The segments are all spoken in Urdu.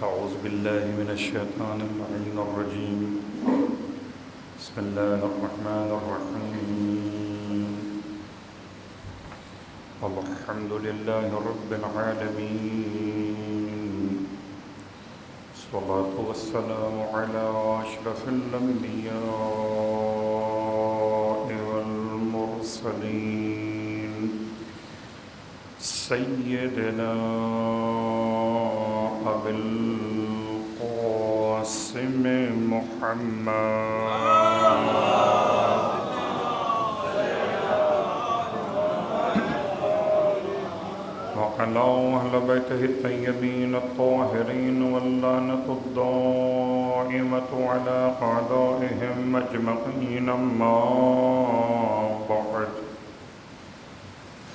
أعوذ بالله من الشيطان اللعين الرجيم. بسم الله الرحمن الرحيم. الحمد لله رب العالمين، الصلاة والسلام على أشرف الأنبياء والمرسلين سيدنا أبي القاسم محمد وعلى أهل بيته الطيبين الطاهرين واللعنة الدائمة على أعدائهم أجمعين. أما بعد،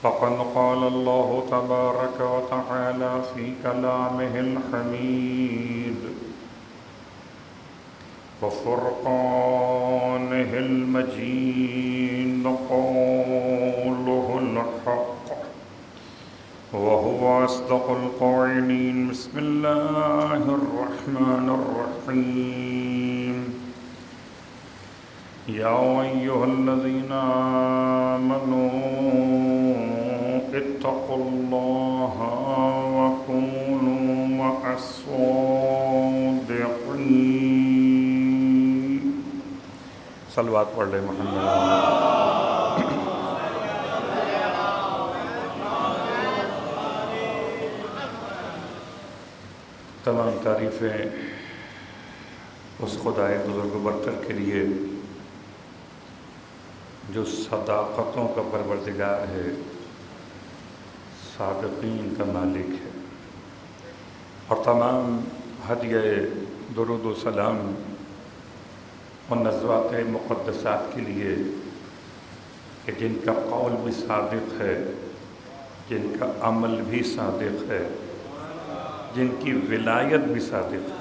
فقد قال الله تبارك وتعالى في كلامه الحميد وفرقانه المجيد قوله الحق وهو أصدق القائلين. بسم الله الرحمن الرحيم. يا أيها الذين آمنوا اتقوا الله وكونوا مع الصادقين. صلوات پڑھ لیں محمد. تمام تعریفیں اس خدائے بزرگ و برتر کے لیے جو صداقتوں کا پروردگار ہے، صادقین کا مالک ہے، اور تمام ہدیہ درود و سلام اور نزوات مقدسات کے لیے کہ جن کا قول بھی صادق ہے، جن کا عمل بھی صادق ہے، جن کی ولایت بھی صادق ہے.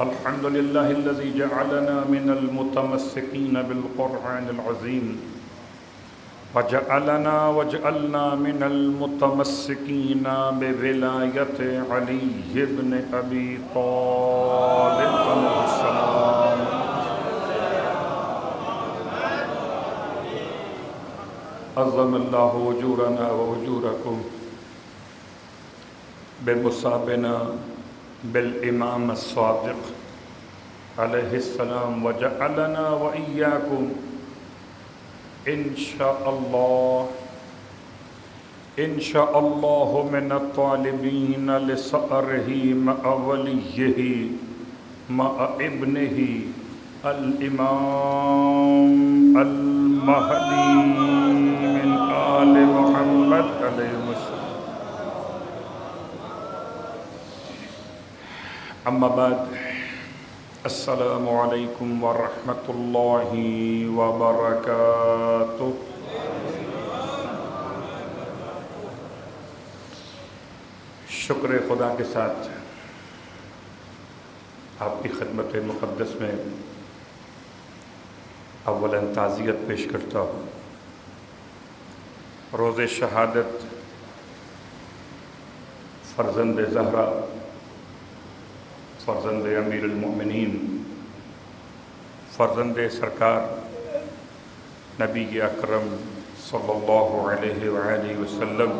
الحمدللہ الذی جعلنا من المتمسکین بالقرآن العظیم وجعلنا من المتمسکین بولایت علی بن ابی طالب علیہ السلام. عظم اللہ اجورنا واجورکم بمصابنا بالامام الصادق علیہ السلام وجعلنا وإياكم ان شاء اللہ من الطالبین لسأرہ مع ولیہ مع ابنہ الامام المہدی من آل محمد علیہ السلام. اما بعد، السلام علیکم ورحمۃ اللہ وبرکاتہ. شکر خدا کے ساتھ آپ کی خدمت مقدس میں اولاً تعزیت پیش کرتا ہوں. روز شہادت فرزند زہرا، فرزند امیر المؤمنین، فرزند سرکار نبی اکرم صلی اللہ علیہ وآلہ وسلم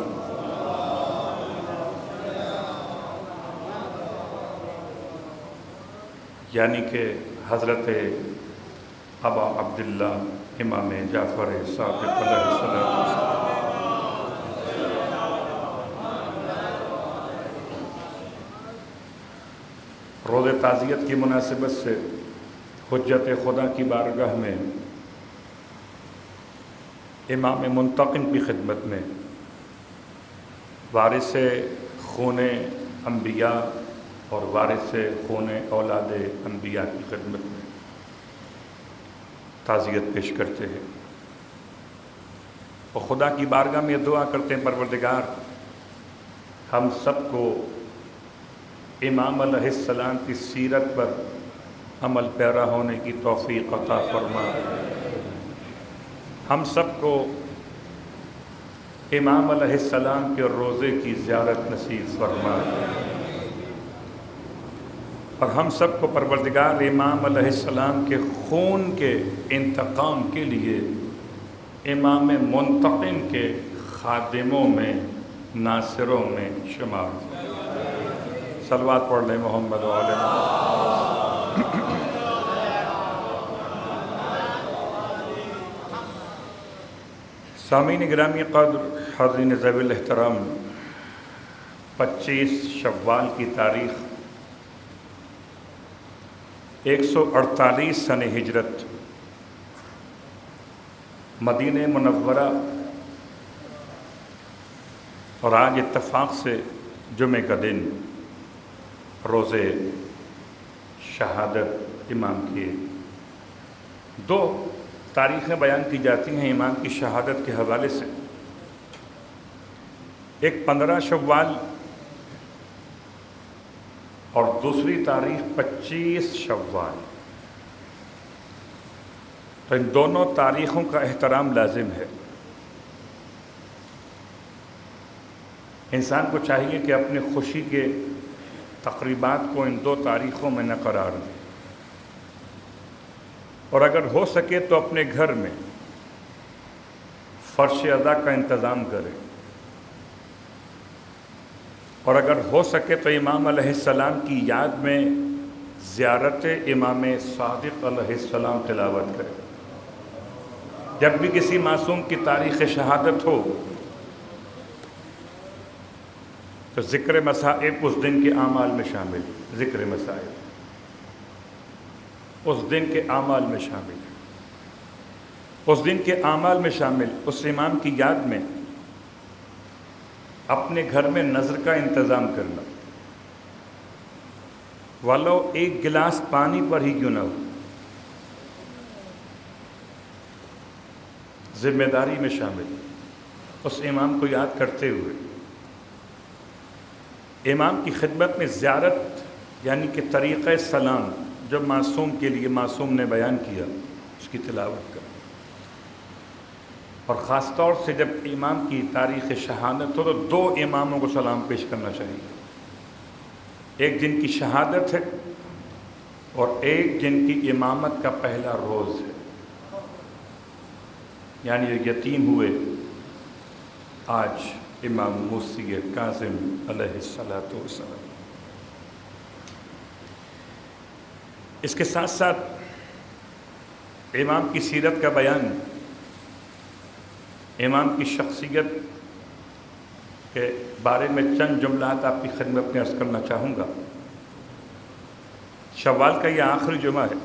یعنی کہ حضرت ابا عبداللہ امام جعفر صادق علیہ السلام. روز تعزیت کی مناسبت سے حجت خدا کی بارگاہ میں امام منتقم کی خدمت میں، وارث خون انبیاء اور وارث خون اولاد انبیاء کی خدمت میں تعزیت پیش کرتے ہیں اور خدا کی بارگاہ میں دعا کرتے ہیں پروردگار ہم سب کو امام علیہ السلام کی سیرت پر عمل پیرا ہونے کی توفیق عطا فرما. ہم سب کو امام علیہ السلام کے روضے کی زیارت نصیب فرما. اور ہم سب کو پروردگار امام علیہ السلام کے خون کے انتقام کے لیے امام منتقم کے خادموں میں ناصروں میں شمار صلوات پڑھ لیں محمد و علیہ سامعین گرامی قدر، حاضرین ذوی الاحترام، 25 شوال کی تاریخ 148 سن ہجرت، مدینہ منورہ، اور آج اتفاق سے جمعہ کا دن روز شہادت امام کی دو تاریخیں بیان کی جاتی ہیں امام کی شہادت کے حوالے سے۔ ایک 15 شوال اور دوسری تاریخ 25 شوال۔ تو ان دونوں تاریخوں کا احترام لازم ہے۔ انسان کو چاہیے کہ اپنی خوشی کے تقریبات کو ان دو تاریخوں میں نہ قرار دے، اور اگر ہو سکے تو اپنے گھر میں فرش ادا کا انتظام کرے، اور اگر ہو سکے تو امام علیہ السلام کی یاد میں زیارت امام صادق علیہ السلام تلاوت کرے۔ جب بھی کسی معصوم کی تاریخ شہادت ہو تو ذکر مصائب اس دن کے اعمال میں شامل، ذکر مصائب اس دن کے اعمال میں شامل، اس دن کے اعمال میں شامل۔ اس امام کی یاد میں اپنے گھر میں نذر کا انتظام کرنا، ولو ایک گلاس پانی پر ہی کیوں نہ ہو، ذمہ داری میں شامل، اس امام کو یاد کرتے ہوئے امام کی خدمت میں زیارت یعنی کہ طریقہ سلام جو معصوم کے لیے معصوم نے بیان کیا اس کی تلاوت کرنا، اور خاص طور سے جب امام کی تاریخ شہادت ہو تو دو اماموں کو سلام پیش کرنا چاہیے، ایک جن کی شہادت ہے اور ایک جن کی امامت کا پہلا روز ہے، یعنی یہ یتیم ہوئے آج امام موسی کاظم علیہ السلام۔ اس کے ساتھ ساتھ امام کی سیرت کا بیان، امام کی شخصیت کے بارے میں چند جملات آپ کی خدمت میں عرض کرنا چاہوں گا۔ شوال کا یہ آخری جمعہ ہے،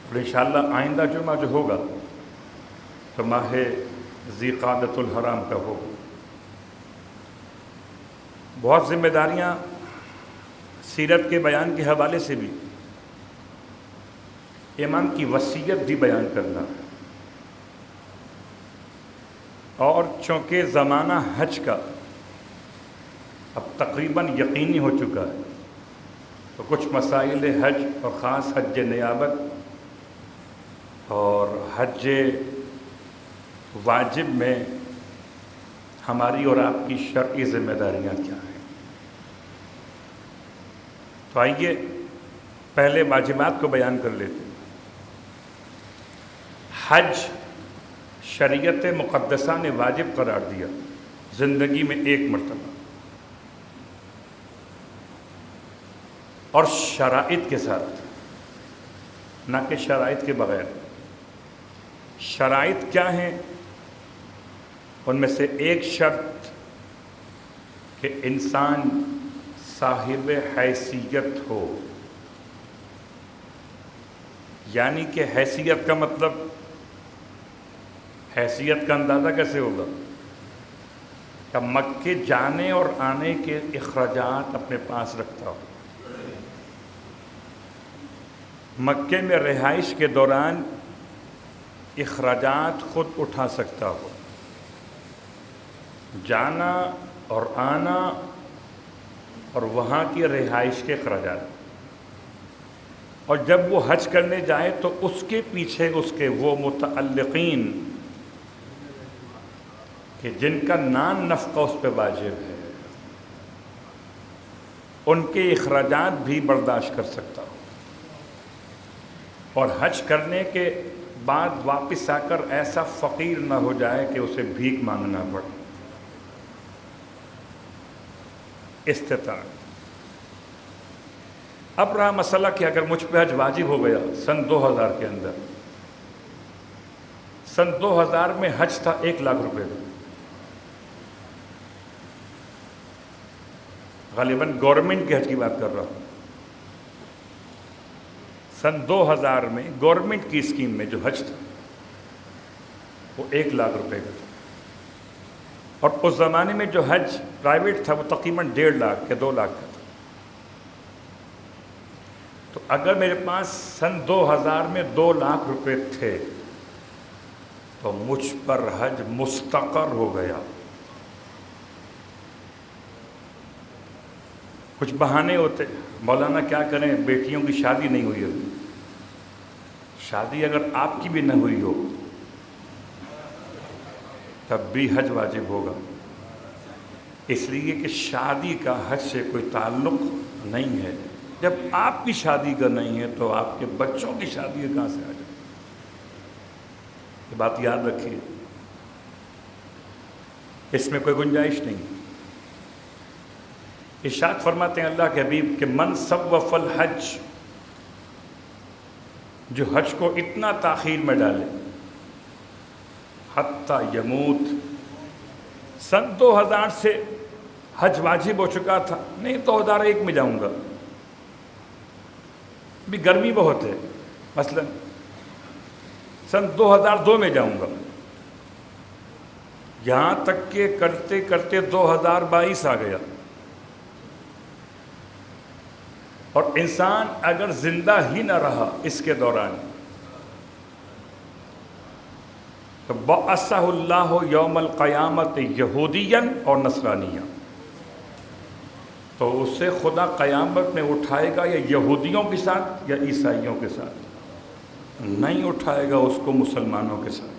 اور انشاءاللہ آئندہ جمعہ جو ہوگا تو ماہ ذی قعدۃ الحرام کا ہوگا۔ بہت ذمہ داریاں سیرت کے بیان کے حوالے سے بھی، امام کی وصیت بھی بیان کرنا، اور چونکہ زمانہ حج کا اب تقریباً یقینی ہو چکا ہے تو کچھ مسائل حج اور خاص حج نیابت اور حج واجب میں ہماری اور آپ کی شرعی ذمہ داریاں کیا ہیں۔ تو آئیے پہلے واجبات کو بیان کر لیتے ہیں۔ حج شریعت مقدسہ نے واجب قرار دیا زندگی میں ایک مرتبہ، اور شرائط کے ساتھ، نہ کہ شرائط کے بغیر۔ شرائط کیا ہیں؟ ان میں سے ایک شرط کہ انسان صاحب حیثیت ہو، یعنی کہ حیثیت کا مطلب، حیثیت کا اندازہ کیسے ہوگا؟ کہ مکے جانے اور آنے کے اخراجات اپنے پاس رکھتا ہو، مکے میں رہائش کے دوران اخراجات خود اٹھا سکتا ہو، جانا اور آنا اور وہاں کی رہائش کے اخراجات، اور جب وہ حج کرنے جائے تو اس کے پیچھے اس کے وہ متعلقین کہ جن کا نان نفقہ اس پہ واجب ہے، ان کے اخراجات بھی برداشت کر سکتا ہو، اور حج کرنے کے بعد واپس آ کر ایسا فقیر نہ ہو جائے کہ اسے بھیک مانگنا پڑے۔ استطاعت۔ اب رہا مسئلہ کہ اگر مجھ پہ حج واجب ہو گیا سن 2000 کے اندر، سن 2000 میں حج تھا 1,00,000 روپے کا، غالباً گورنمنٹ کے حج کی بات کر رہا ہوں۔ سن 2000 میں گورنمنٹ کی اسکیم میں جو حج تھا وہ 1,00,000 روپے کا تھا، اور اس زمانے میں جو حج پرائیویٹ تھا وہ تقریباً 1.5 لاکھ یا 2 لاکھ کا تھا۔ تو اگر میرے پاس سن 2000 میں 2 لاکھ روپے تھے تو مجھ پر حج مستقر ہو گیا۔ کچھ بہانے ہوتے، مولانا کیا کریں بیٹیوں کی شادی نہیں ہوئی ابھی۔ شادی اگر آپ کی بھی نہ ہوئی ہو تب بھی حج واجب ہوگا، اس لیے کہ شادی کا حج سے کوئی تعلق نہیں ہے۔ جب آپ کی شادی کا نہیں ہے تو آپ کے بچوں کی شادی کہاں سے آ جائے؟ یہ بات یاد رکھیے، اس میں کوئی گنجائش نہیں۔ ارشاد فرماتے ہیں اللہ کے حبیب کہ من صوف الحج، جو حج کو اتنا تاخیر میں ڈالے حتی یموت، سن 2000 سے حج واجب ہو چکا تھا، نہیں 2001 میں جاؤں گا، بھی گرمی بہت ہے، مثلا سن 2002 میں جاؤں گا، یہاں تک کہ کرتے کرتے 2022 آ گیا، اور انسان اگر زندہ ہی نہ رہا اس کے دوران تو بَعَثَہُ اللَّهُ یوم القیامت یہودیا اور نصرانیا، تو اسے خدا قیامت میں اٹھائے گا یا یہودیوں کے ساتھ یا عیسائیوں کے ساتھ، نہیں اٹھائے گا اس کو مسلمانوں کے ساتھ۔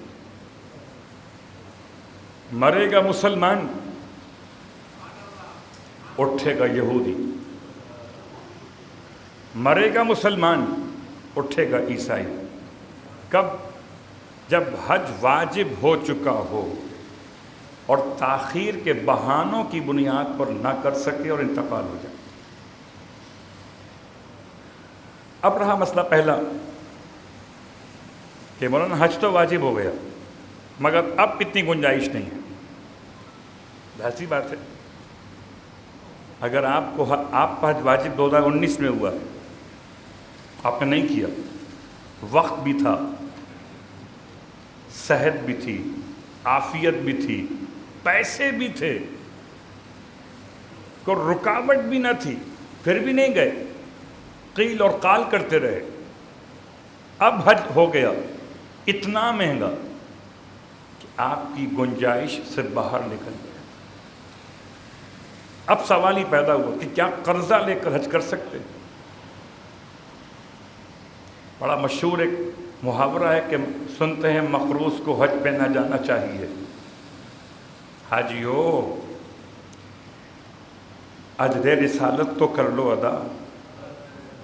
مرے گا مسلمان، اٹھے گا یہودی، مرے گا مسلمان، اٹھے گا عیسائی۔ کب؟ جب حج واجب ہو چکا ہو اور تاخیر کے بہانوں کی بنیاد پر نہ کر سکے اور انتقال ہو جائے۔ اب رہا مسئلہ پہلا کہ مولانا حج تو واجب ہو گیا مگر اب اتنی گنجائش نہیں ہے۔ ایسی بات ہے، اگر آپ کا حج واجب 2019 میں ہوا ہے، آپ نے نہیں کیا، وقت بھی تھا، صحت بھی تھی، عافیت بھی تھی، پیسے بھی تھے، کوئی رکاوٹ بھی نہ تھی، پھر بھی نہیں گئے، قیل اور قال کرتے رہے، اب حج ہو گیا اتنا مہنگا کہ آپ کی گنجائش سے باہر نکل گئے۔ اب سوال ہی پیدا ہوا کہ کیا قرضہ لے کر حج کر سکتے؟ بڑا مشہور ایک محاورہ ہے کہ سنتے ہیں مقروض کو حج پہ نہ جانا چاہیے۔ حاجیو، اجر رسالت تو کر لو ادا،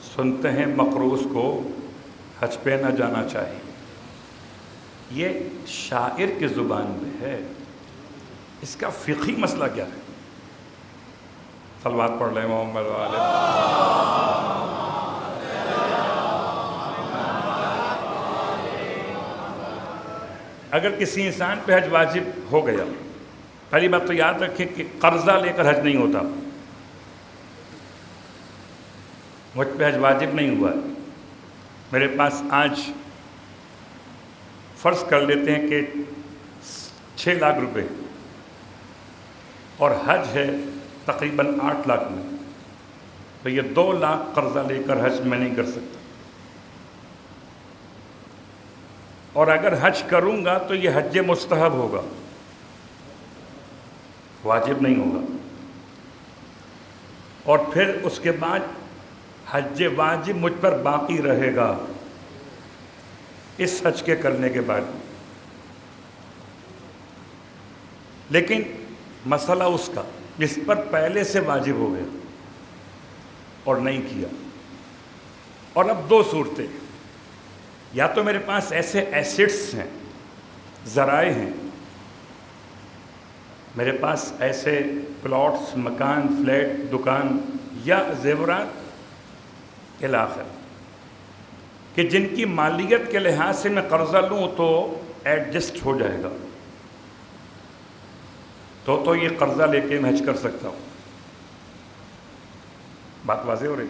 سنتے ہیں مقروض کو حج پہ نہ جانا چاہیے۔ یہ شاعر کی زبان میں ہے، اس کا فقہی مسئلہ کیا ہے؟ صلوات پڑھ لیں محمد علیہ۔ اگر کسی انسان پہ حج واجب ہو گیا، پہلی بات تو یاد رکھیں کہ قرضہ لے کر حج نہیں ہوتا۔ مجھ پہ حج واجب نہیں ہوا، میرے پاس آج فرض کر لیتے ہیں کہ 6 لاکھ روپے اور حج ہے تقریباً 8 لاکھ میں، تو یہ 2 لاکھ قرضہ لے کر حج میں نہیں کر سکتا، اور اگر حج کروں گا تو یہ حج مستحب ہوگا، واجب نہیں ہوگا، اور پھر اس کے بعد حج واجب مجھ پر باقی رہے گا اس حج کے کرنے کے بعد۔ لیکن مسئلہ اس کا جس پر پہلے سے واجب ہو گیا، اور نہیں کیا. اور اب دو صورتیں، یا تو میرے پاس ایسے ایسٹس ہیں، ذرائع ہیں، میرے پاس ایسے پلاٹس، مکان، فلیٹ، دکان یا زیورات الاخر کہ جن کی مالیت کے لحاظ سے میں قرضہ لوں تو ایڈجسٹ ہو جائے گا، تو یہ قرضہ لے کے میں حج کر سکتا ہوں. بات واضح ہو رہی؟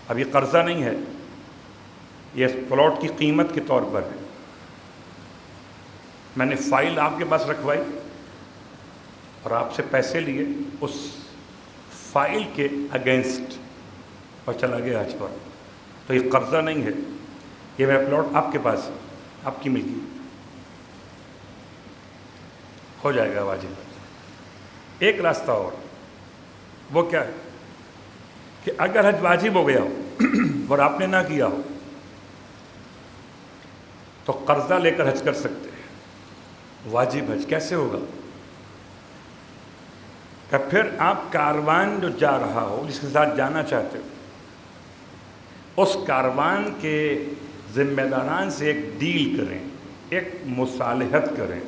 اب یہ قرضہ نہیں ہے، یہ پلاٹ کی قیمت کے طور پر ہے. میں نے فائل آپ کے پاس رکھوائی اور آپ سے پیسے لیے اس فائل کے اگینسٹ اور چلا گیا حج پر، تو یہ قرضہ نہیں ہے، یہ میرا پلاٹ آپ کے پاس ہے، آپ کی ملکی ہو جائے گا واجب. ایک راستہ اور، وہ کیا ہے کہ اگر حج واجب ہو گیا ہو اور آپ نے نہ کیا ہو تو قرضہ لے کر حج کر سکتے ہیں. واجب حج کیسے ہوگا؟ کہ پھر آپ کاروان جو جا رہا ہو، جس کے ساتھ جانا چاہتے ہو، اس کاروان کے ذمہ داران سے ایک ڈیل کریں، ایک مصالحت کریں.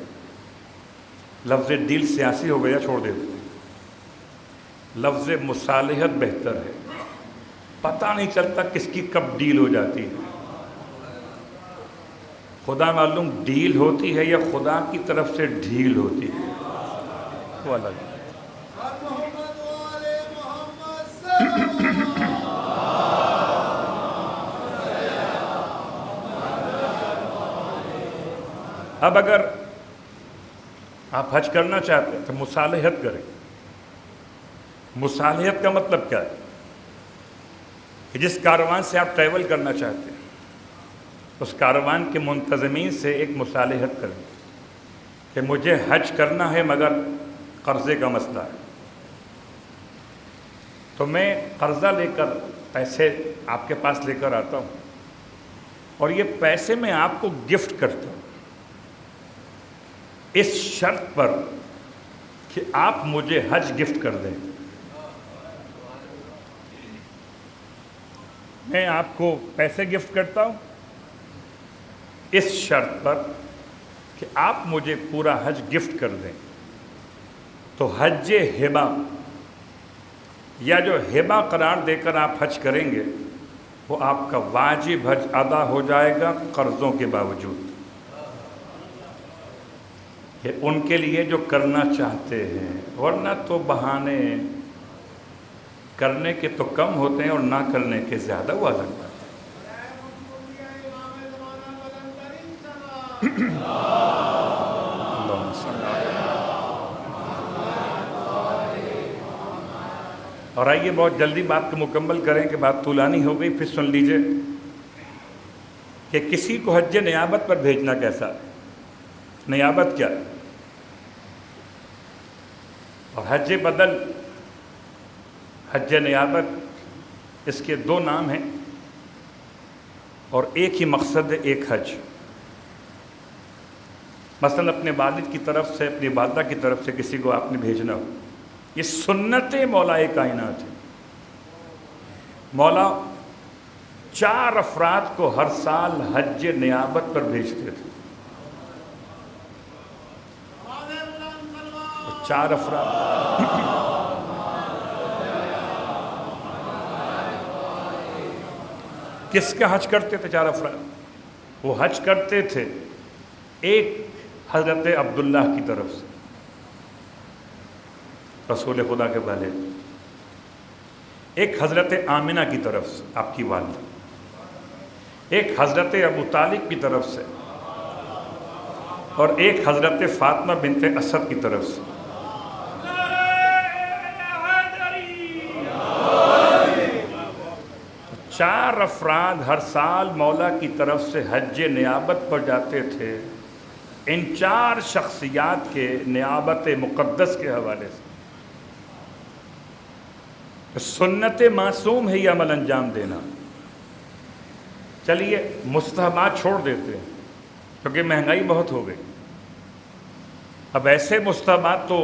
لفظ ڈیل سیاسی ہو گیا، چھوڑ دیتے ہیں. لفظ مصالحت بہتر ہے، پتہ نہیں چلتا کس کی کب ڈیل ہو جاتی ہے. خدا معلوم ڈیل ہوتی ہے یا خدا کی طرف سے ڈھیل ہوتی ہے، وہ الگ ہے. اب اگر آپ حج کرنا چاہتے ہیں تو مصالحت کریں. مصالحت کا مطلب کیا ہے؟ کہ جس کاروان سے آپ ٹریول کرنا چاہتے ہیں اس کاروان کے منتظمین سے ایک مصالحت کریں کہ مجھے حج کرنا ہے مگر قرضے کا مسئلہ ہے، تو میں قرضہ لے کر پیسے آپ کے پاس لے کر آتا ہوں اور یہ پیسے میں آپ کو گفٹ کرتا ہوں اس شرط پر کہ آپ مجھے حج گفٹ کر دیں. میں آپ کو پیسے گفٹ کرتا ہوں اس شرط پر کہ آپ مجھے پورا حج گفٹ کر دیں. تو حج ہبہ یا جو ہبہ قرار دے کر آپ حج کریں گے وہ آپ کا واجب حج ادا ہو جائے گا قرضوں کے باوجود. یہ ان کے لیے جو کرنا چاہتے ہیں، ورنہ تو بہانے کرنے کے تو کم ہوتے ہیں اور نہ کرنے کے زیادہ ہوا لگتا ہے. اور آئیے بہت جلدی بات کو مکمل کریں کہ بات طولانی ہو گئی. پھر سن لیجئے کہ کسی کو حج نیابت پر بھیجنا کیسا ہے. نیابت کیا ہے اور حج بدل، حج نیابت، اس کے دو نام ہیں اور ایک ہی مقصد ہے، ایک حج. مثلا اپنے والد کی طرف سے، اپنی والدہ کی طرف سے کسی کو آپ نے بھیجنا ہو، یہ سنت مولا کائنات ہے. مولا 4 افراد کو ہر سال حج نیابت پر بھیجتے تھے. 4 افراد کس کا حج کرتے تھے؟ 4 افراد وہ حج کرتے تھے. ایک حضرت عبداللہ کی طرف سے، رسول خدا کے والد. ایک حضرت آمنہ کی طرف سے، آپ کی والدہ. ایک حضرت ابو طالب کی طرف سے اور ایک حضرت فاطمہ بنت اسد کی طرف سے. چار افراد ہر سال مولا کی طرف سے حج نیابت پر جاتے تھے. ان 4 شخصیات کے نیابت مقدس کے حوالے سے سنت معصوم ہے یہ عمل انجام دینا. چلیے مستحبات چھوڑ دیتے ہیں کیونکہ مہنگائی بہت ہو گئی. اب ایسے مستحبات تو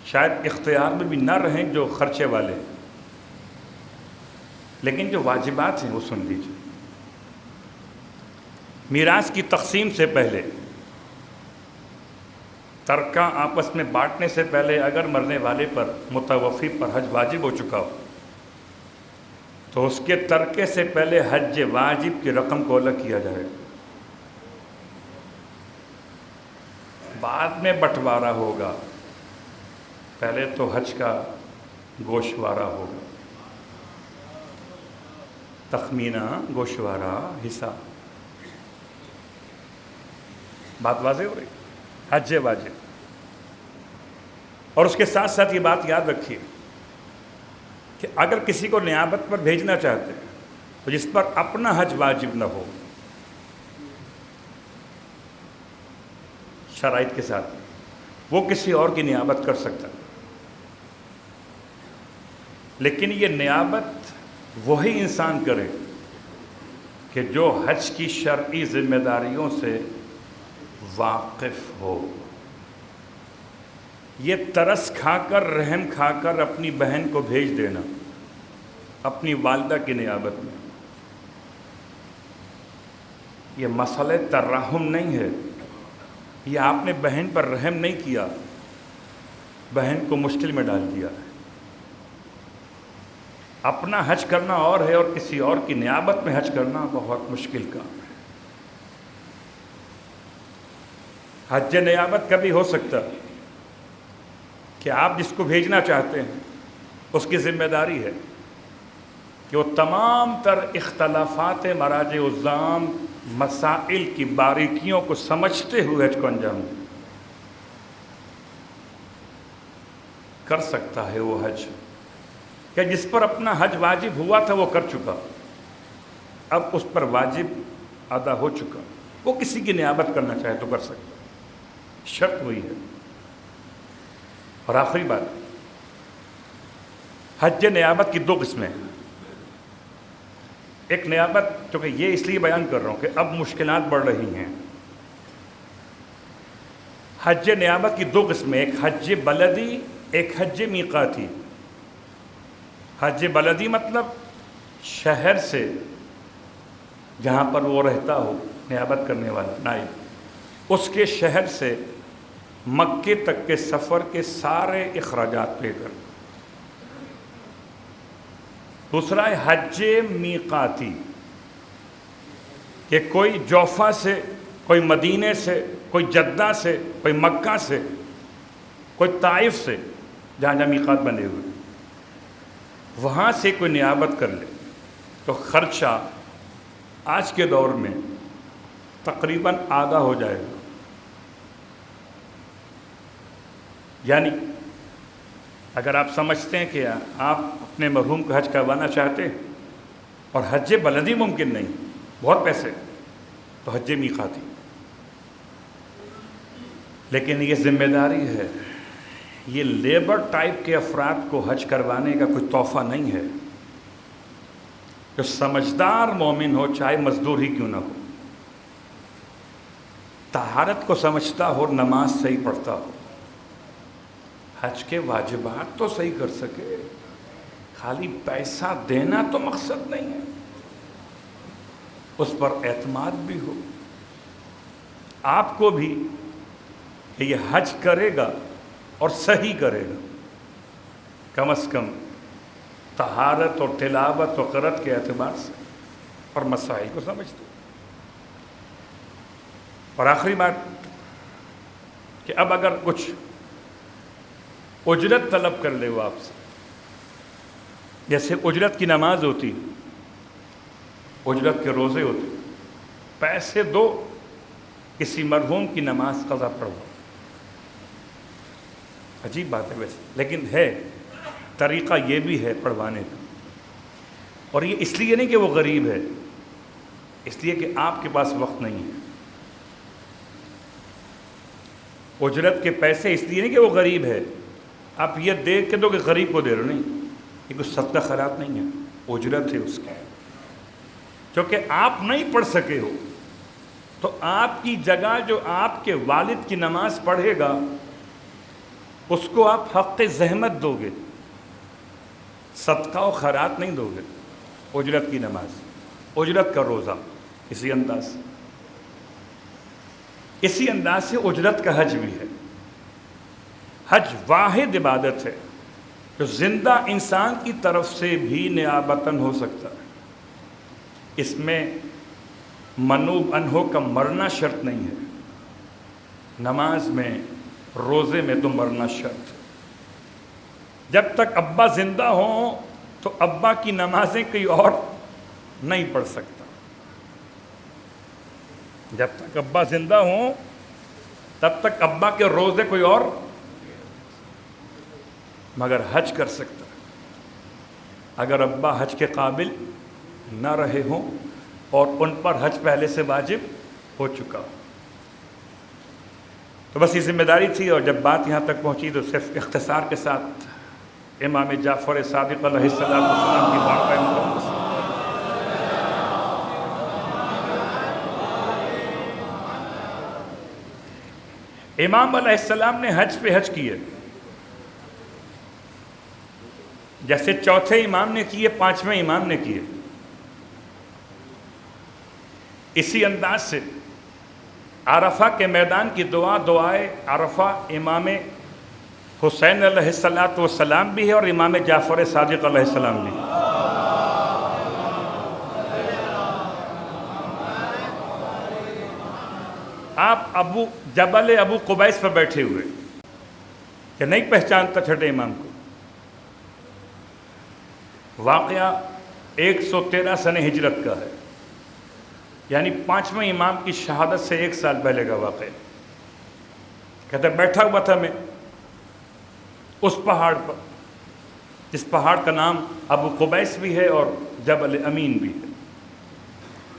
شاید اختیار میں بھی نہ رہیں جو خرچے والے. لیکن جو واجبات ہیں وہ سن لیجیے۔ میراث کی تقسیم سے پہلے، ترکہ آپس میں بانٹنے سے پہلے اگر مرنے والے پر، متوفی پر حج واجب ہو چکا ہو تو اس کے ترکے سے پہلے حج واجب کی رقم کو الگ کیا جائے۔ بعد میں بٹوارا ہوگا، پہلے تو حج کا گوشوارہ ہوگا، تخمینہ، گوشوارہ، حساب۔ بات واضح ہو رہی؟ حج واجب۔ اور اس کے ساتھ ساتھ یہ بات یاد رکھیے کہ اگر کسی کو نیابت پر بھیجنا چاہتے ہیں تو جس پر اپنا حج واجب نہ ہو، شرائط کے ساتھ، وہ کسی اور کی نیابت کر سکتا ہے۔ لیکن یہ نیابت وہی انسان کرے کہ جو حج کی شرعی ذمہ داریوں سے واقف ہو۔ یہ ترس کھا کر، رحم کھا کر اپنی بہن کو بھیج دینا اپنی والدہ کی نیابت میں، یہ مسئلہ ترحم نہیں ہے، یہ آپ نے بہن پر رحم نہیں کیا، بہن کو مشکل میں ڈال دیا ہے۔ اپنا حج کرنا اور ہے اور کسی اور کی نیابت میں حج کرنا بہت مشکل کام ہے۔ حج نیابت کبھی ہو سکتا کہ آپ جس کو بھیجنا چاہتے ہیں اس کی ذمہ داری ہے کہ وہ تمام تر اختلافات مراجع الزام، مسائل کی باریکیوں کو سمجھتے ہوئے حج کو انجام دے۔ کر سکتا ہے وہ حج کہ جس پر اپنا حج واجب ہوا تھا وہ کر چکا، اب اس پر واجب ادا ہو چکا، وہ کسی کی نیابت کرنا چاہے تو کر سکتا، شرط وہی ہے۔ اور آخری بات، حج نیابت کی دو قسمیں ہیں۔ ایک نیابت، چونکہ یہ اس لیے بیان کر رہا ہوں کہ اب مشکلات بڑھ رہی ہیں، حج نیابت کی دو قسمیں، ایک حج بلدی، ایک حج میقاتی۔ حج بلدی مطلب شہر سے جہاں پر وہ رہتا ہو نیابت کرنے والا نائب، اس کے شہر سے مکے تک کے سفر کے سارے اخراجات پے کر۔ دوسرا ہے حج میقاتی، کہ کوئی جوفہ سے، کوئی مدینے سے، کوئی جدہ سے، کوئی مکہ سے، کوئی طائف سے، جہاں جہاں میقات بنے ہوئے، وہاں سے کوئی نیابت کر لے تو خرچہ آج کے دور میں تقریباً آدھا ہو جائے گا۔ یعنی اگر آپ سمجھتے ہیں کہ آپ اپنے مرحوم کو حج کروانا چاہتے ہیں اور حج بلدی ممکن نہیں، بہت پیسے، تو حج میقاتی۔ لیکن یہ ذمہ داری ہے، یہ لیبر ٹائپ کے افراد کو حج کروانے کا کوئی تحفہ نہیں ہے۔ جو سمجھدار مومن ہو، چاہے مزدور ہی کیوں نہ ہو، طہارت کو سمجھتا ہو، نماز صحیح پڑھتا ہو، حج کے واجبات تو صحیح کر سکے، خالی پیسہ دینا تو مقصد نہیں ہے، اس پر اعتماد بھی ہو، آپ کو بھی کہ یہ حج کرے گا اور صحیح کرے گا، کم از کم طہارت اور تلاوت و قرأت کے اعتبار سے، اور مسائل کو سمجھتے۔ اور آخری بات کہ اب اگر کچھ اجرت طلب کر لے وہ آپ سے، جیسے اجرت کی نماز ہوتی، اجرت کے روزے ہوتے، پیسے دو، کسی مرحوم کی نماز قضا پڑھو، عجیب بات ہے ویسے، لیکن ہے، طریقہ یہ بھی ہے پڑھوانے کا۔ اور یہ اس لیے نہیں کہ وہ غریب ہے، اس لیے کہ آپ کے پاس وقت نہیں ہے۔ اجرت کے پیسے اس لیے نہیں کہ وہ غریب ہے، آپ یہ دیکھ کے دو کہ غریب کو دے رہے، نہیں، یہ کوئی صدقہ خیرات نہیں ہے، اجرت ہے اس کی۔ چونکہ آپ نہیں پڑھ سکے ہو تو آپ کی جگہ جو آپ کے والد کی نماز پڑھے گا اس کو آپ حق زحمت دو گے، صدقہ و خیرات نہیں دو گے۔ اجرت کی نماز، اجرت کا روزہ، اسی انداز سے اجرت کا حج بھی ہے۔ حج واحد عبادت ہے جو زندہ انسان کی طرف سے بھی نیابتاً ہو سکتا ہے۔ اس میں منوب انہو کا مرنا شرط نہیں ہے۔ نماز میں، روزے میں تو مرنا شرط ہے۔ جب تک ابا زندہ ہوں تو ابا کی نمازیں کوئی اور نہیں پڑھ سکتا۔ جب تک ابا زندہ ہوں تب تک ابا کے روزے کوئی اور مگر حج کر سکتا ہے اگر ابا حج کے قابل نہ رہے ہوں اور ان پر حج پہلے سے واجب ہو چکا ہو۔ تو بس یہ ذمہ داری تھی، اور جب بات یہاں تک پہنچی تو صرف اختصار کے ساتھ امام جعفر صادق علیہ السلام کی بارگاہ مقدس امام علیہ السلام نے حج پہ حج کیے، جیسے چوتھے امام نے کیے، پانچویں امام نے کیے۔ اسی انداز سے عرفہ کے میدان کی دعائے عرفہ امام حسین علیہ السلام بھی ہے اور امام جعفر صادق علیہ السلام بھی۔ آپ جبل ابو قبیس پر بیٹھے ہوئے کہ نہیں پہچانتا چھٹے امام کو۔ واقعہ 113 سن ہجرت کا ہے، یعنی پانچویں امام کی شہادت سے 1 سال پہلے کا واقعہ۔ کہتے بیٹھا ہوا تھا میں اس پہاڑ پر، جس پہاڑ کا نام ابو قبیس بھی ہے اور جبل امین بھی ہے۔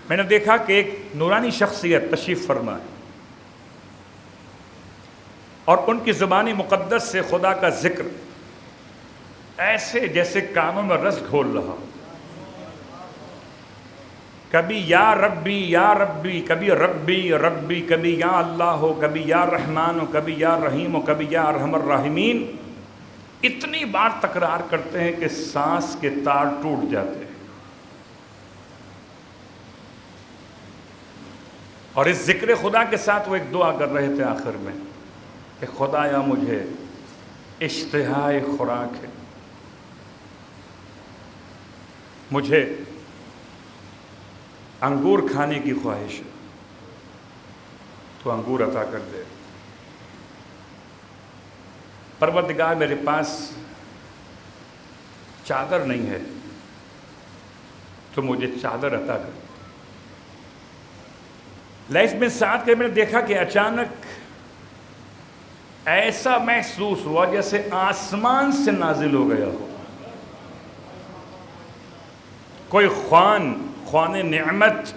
میں نے دیکھا کہ ایک نورانی شخصیت تشریف فرما ہے اور ان کی زبان مقدس سے خدا کا ذکر ایسے جیسے کانوں میں رس گھول رہا، کبھی یا ربی یا ربی، کبھی ربی ربی، کبھی یا اللہ ہو، کبھی یا رحمان ہو، کبھی یا رحیم ہو، کبھی یا ارحم الراحمین۔ اتنی بار تکرار کرتے ہیں کہ سانس کے تار ٹوٹ جاتے ہیں۔ اور اس ذکر خدا کے ساتھ وہ ایک دعا کر رہے تھے آخر میں کہ خدایا مجھے اشتہائے خوراک ہے، مجھے انگور کھانے کی خواہش ہے، تو انگور عطا کر دے۔ پروردگار میرے پاس چادر نہیں ہے تو مجھے چادر عطا کر دے۔ لیث بن سعد کے میں نے دیکھا کہ اچانک ایسا محسوس ہوا جیسے آسمان سے نازل ہو گیا ہو کوئی خوان نعمت،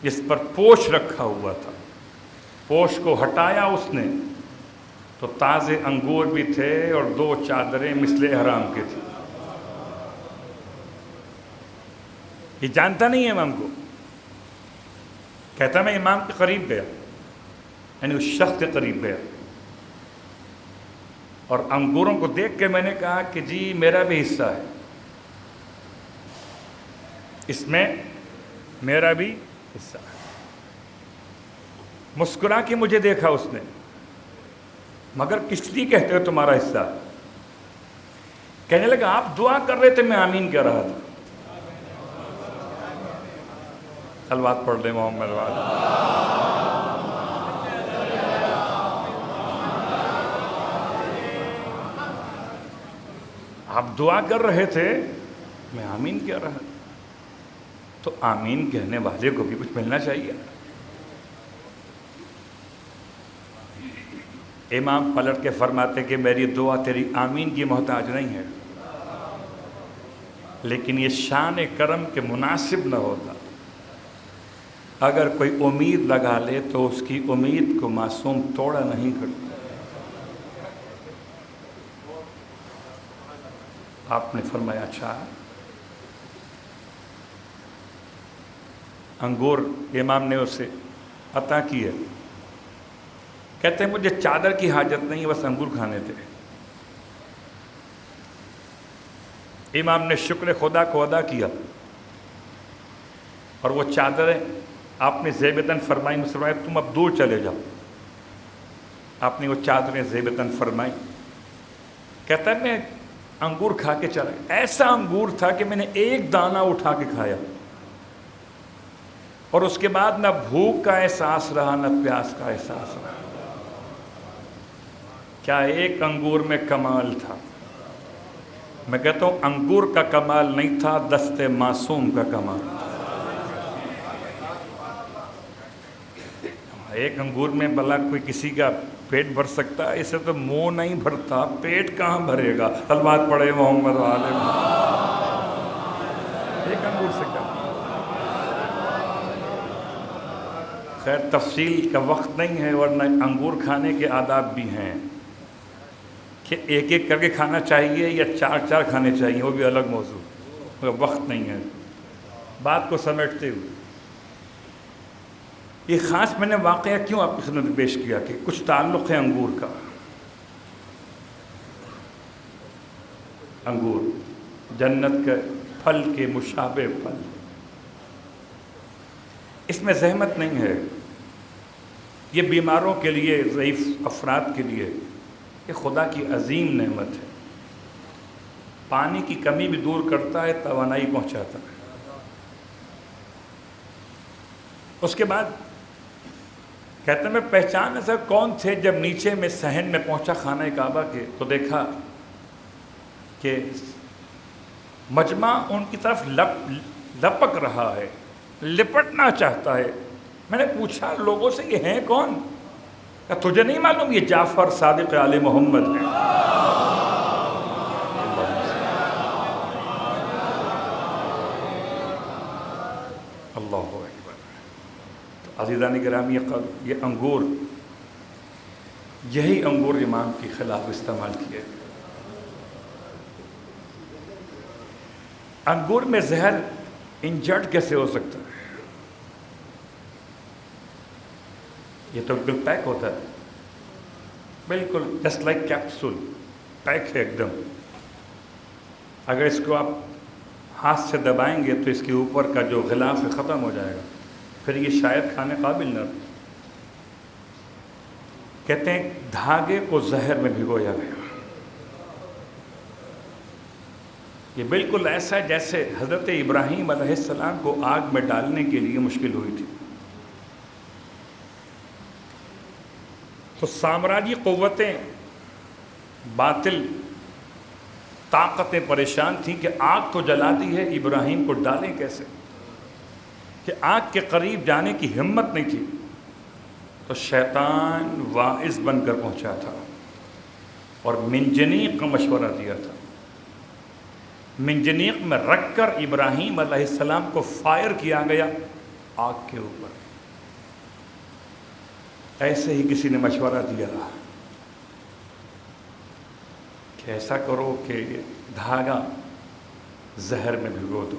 جس پر پوش رکھا ہوا تھا۔ پوش کو ہٹایا اس نے تو تازے انگور بھی تھے اور 2 چادریں مثل احرام کے تھیں۔ یہ جانتا نہیں ہے امام کو، کہتا میں امام کے قریب گیا، یعنی اس شخص کے قریب گیا اور انگوروں کو دیکھ کے میں نے کہا کہ جی میرا بھی حصہ ہے، اس میں میرا بھی حصہ ہے۔ مسکرا کے مجھے دیکھا اس نے، مگر کس لیے کہتے ہو تمہارا حصہ؟ کہنے لگا آپ دعا کر رہے تھے، میں آمین کہہ رہا تھا۔ صلوات پڑھ لیں محمد وعلی۔ آپ دعا کر رہے تھے، میں آمین کہہ رہا تھا، تو آمین کہنے والے کو بھی کچھ ملنا چاہیے۔ امام پلٹ کے فرماتے کہ میری دعا تیری آمین کی محتاج نہیں ہے، لیکن یہ شان کرم کے مناسب نہ ہوتا۔ اگر کوئی امید لگا لے تو اس کی امید کو معصوم توڑا نہیں کرتا۔ آپ نے فرمایا اچھا، انگور امام نے اسے عطا کیے۔ کہتے ہیں مجھے چادر کی حاجت نہیں، بس انگور کھانے تھے۔ امام نے شکر خدا کو ادا کیا اور وہ چادریں آپ نے زیب تن فرمائی، فرمایا تم اب دور چلے جاؤ. آپ نے وہ چادریں زیب تن فرمائی. کہتا ہے میں انگور کھا کے چلا، ایسا انگور تھا کہ میں نے ایک دانہ اٹھا کے کھایا اور اس کے بعد نہ بھوک کا احساس رہا نہ پیاس کا احساس رہا. کیا ایک انگور میں کمال تھا. میں کہتا ہوں انگور کا کمال نہیں تھا، دست معصوم کا کمال تھا. ایک انگور میں بھلا کوئی کسی کا پیٹ بھر سکتا ہے؟ اسے تو منہ نہیں بھرتا، پیٹ کہاں بھرے گا؟ صلوات پڑھے محمد علیہ. ایک انگور سے کیا؟ خیر تفصیل کا وقت نہیں ہے، ورنہ انگور کھانے کے آداب بھی ہیں کہ ایک ایک کر کے کھانا چاہیے یا چار چار کھانے چاہیے، وہ بھی الگ موضوع، مگر وقت نہیں ہے. بات کو سمیٹتے ہوئے یہ خاص میں نے واقعہ کیوں آپ کی خدمت میں پیش کیا کہ کچھ تعلق ہے انگور کا. انگور جنت کے پھل کے مشابہ پھل، اس میں زحمت نہیں ہے. یہ بیماروں کے لیے، ضعیف افراد کے لیے یہ خدا کی عظیم نعمت ہے. پانی کی کمی بھی دور کرتا ہے، توانائی پہنچاتا ہے. اس کے بعد کہتے ہیں میں پہچان ایسا کون تھے جب نیچے میں صحن میں پہنچا خانہ کعبہ کے تو دیکھا کہ مجمع ان کی طرف لپک رہا ہے، لپٹنا چاہتا ہے. میں نے پوچھا لوگوں سے یہ ہیں کون؟ کہ تجھے نہیں معلوم یہ جعفر صادق آل محمد ہیں. اللہ اکبر. عزیزان گرامی یہ انگور، یہی انگور امام کے خلاف استعمال کیے. انگور میں زہر انجرڈ کیسے ہو سکتا ہے؟ یہ تو بالکل پیک ہوتا ہے، بالکل جسٹ لائک کیپسول پیک ہے ایک دم. اگر اس کو آپ ہاتھ سے دبائیں گے تو اس کے اوپر کا جو غلاف ہے ختم ہو جائے گا، پھر یہ شاید کھانے قابل نہ رہے. کہتے ہیں دھاگے کو زہر میں بھگویا گیا. یہ بالکل ایسا ہے جیسے حضرت ابراہیم علیہ السلام کو آگ میں ڈالنے کے لیے مشکل ہوئی تھی. تو سامراجی قوتیں، باطل طاقتیں پریشان تھیں کہ آگ تو جلا دی ہے، ابراہیم کو ڈالیں کیسے، کہ آگ کے قریب جانے کی ہمت نہیں تھی. تو شیطان واعظ بن کر پہنچا تھا اور منجنیق کا مشورہ دیا تھا. منجنیق میں رکھ کر ابراہیم علیہ السلام کو فائر کیا گیا آگ کے اوپر. ایسے ہی کسی نے مشورہ دیا کہ ایسا کرو کہ دھاگا زہر میں بھگو دو.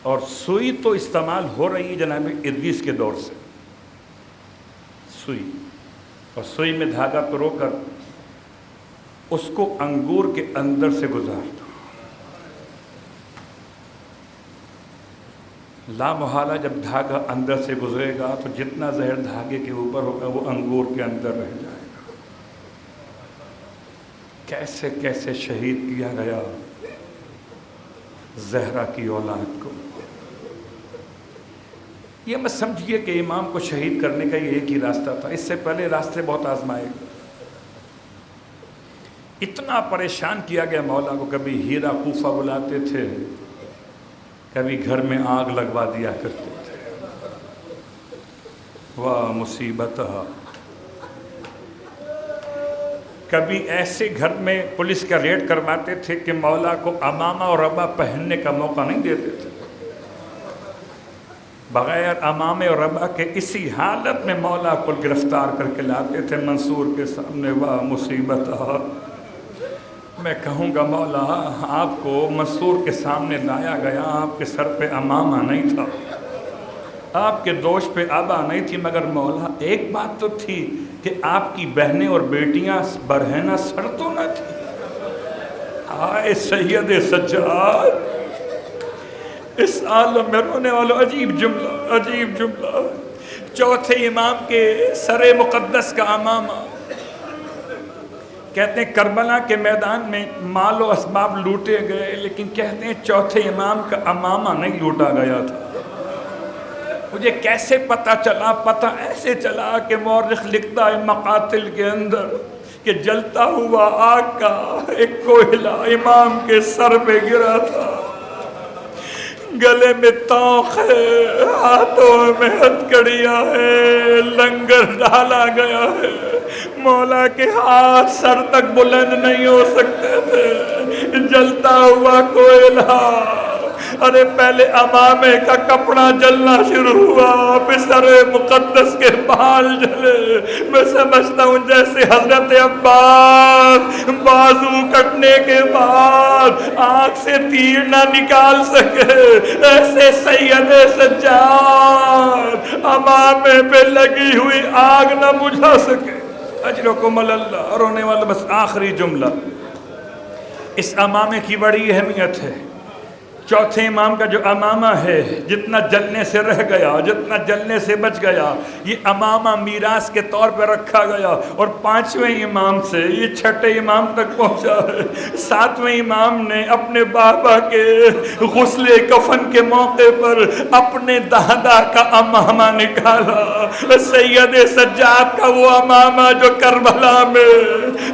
اور سوئی تو استعمال ہو رہی ہے جناب ادریس کے دور سے، سوئی، اور سوئی میں دھاگا پرو کر اس کو انگور کے اندر سے گزار دو. لا محالہ جب دھاگا اندر سے گزرے گا تو جتنا زہر دھاگے کے اوپر ہوگا وہ انگور کے اندر رہ جائے گا. کیسے کیسے شہید کیا گیا زہرا کی اولاد کو. یہ مت سمجھیے کہ امام کو شہید کرنے کا یہ ایک ہی راستہ تھا، اس سے پہلے راستے بہت آزمائے. اتنا پریشان کیا گیا مولا کو، کبھی ہیرا کوفہ بلاتے تھے، کبھی گھر میں آگ لگوا دیا کرتے تھے. واہ مصیبت. کبھی ایسے گھر میں پولیس کا ریڈ کرواتے تھے کہ مولا کو عمامہ اور ربا پہننے کا موقع نہیں دیتے تھے. بغیر عمامے اور ربا کے اسی حالت میں مولا کو گرفتار کر کے لاتے تھے منصور کے سامنے. واہ مصیبت. میں کہوں گا مولا آپ کو منصور کے سامنے لایا گیا، آپ کے سر پہ عمامہ نہیں تھا، آپ کے دوش پہ آبا نہیں تھی، مگر مولا ایک بات تو تھی کہ آپ کی بہنیں اور بیٹیاں برہنہ سر تو نہ تھی. ہائے سید سجاد، اس عالم میں رونے والوں، عجیب جملہ، عجیب جملہ۔ چوتھے امام کے سر مقدس کا امامہ، کہتے ہیں کربلا کے میدان میں مال و اسباب لوٹے گئے، لیکن کہتے ہیں چوتھے امام کا امامہ نہیں لوٹا گیا تھا۔ مجھے کیسے پتہ چلا؟ پتہ ایسے چلا کہ مورخ لکھتا ہے مقاتل کے اندر کہ جلتا ہوا آگ کا ایک کوئلہ امام کے سر پہ گرا تھا، گلے میں توق ہے، ہاتھوں میں ہتھکڑیاں ہے، لنگر ڈالا گیا ہے، مولا کے ہاتھ سر تک بلند نہیں ہو سکتے تھے، جلتا ہوا کوئلہ۔ ارے پہلے امامے کا کپڑا جلنا شروع ہوا، پھر سر مقدس کے بال جلے۔ میں سمجھتا ہوں جیسے حضرت عباس بازو کٹنے کے بعد آنکھ سے تیر نہ نکال سکے، ایسے سید سجاد امامے پہ لگی ہوئی آگ نہ بجھا سکے۔ اجرکم اللہ۔ رونے والا بس آخری جملہ، اس امامے کی بڑی اہمیت ہے۔ چوتھے امام کا جو امامہ ہے، جتنا جلنے سے رہ گیا، جتنا جلنے سے بچ گیا، یہ امامہ میراث کے طور پہ رکھا گیا، اور پانچویں امام سے یہ چھٹے امام تک پہنچا ہے۔ ساتویں امام نے اپنے بابا کے غسل کفن کے موقع پر اپنے دادا کا امامہ نکالا، سید سجاد کا وہ امامہ جو کربلا میں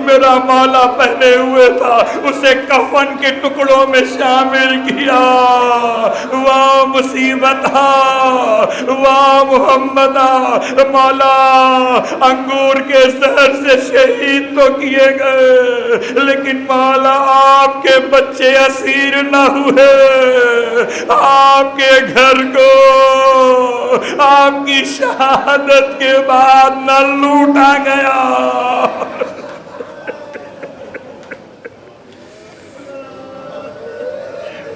میرا مولا پہنے ہوئے تھا، اسے کفن کے ٹکڑوں میں شامل کیا۔ واہ مصیبتہ، واہ محمدہ، مولا انگور کے زہر سے شہید تو کیے گئے، لیکن مولا آپ کے بچے اسیر نہ ہوئے، آپ کے گھر کو آپ کی شہادت کے بعد نہ لوٹا گیا۔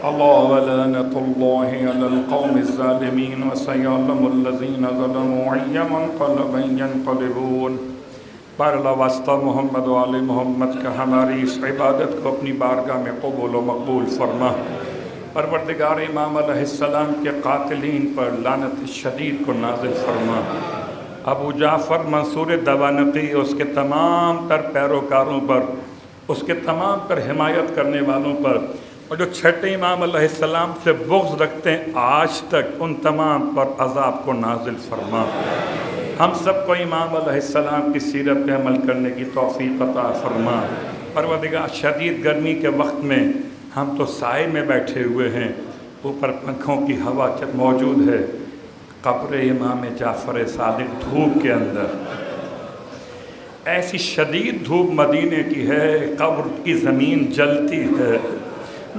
اللہ ولعنۃ اللہ علی القوم الظالمین وسیعلم الذین ظلموا ای منقلب ینقلبون۔ پر اللہ واسطہ محمد و آل محمد کا ہماری اس عبادت کو اپنی بارگاہ میں قبول و مقبول فرما۔ پروردگار امام علیہ السلام کے قاتلین پر لعنت شدید کو نازل فرما۔ ابو جعفر منصور دوانقی اس کے تمام تر پیروکاروں پر، اس کے تمام تر حمایت کرنے والوں پر، اور جو چھٹے امام علیہ السلام سے بغض رکھتے ہیں آج تک، ان تمام پر عذاب کو نازل فرما۔ ہم سب کو امام علیہ السلام کی سیرت پہ عمل کرنے کی توفیق عطا فرما۔ پروردگار شدید گرمی کے وقت میں ہم تو سائے میں بیٹھے ہوئے ہیں، اوپر پنکھوں کی ہوا موجود ہے، قبر امام جعفر صادق دھوپ کے اندر، ایسی شدید دھوپ مدینے کی ہے، قبر کی زمین جلتی ہے،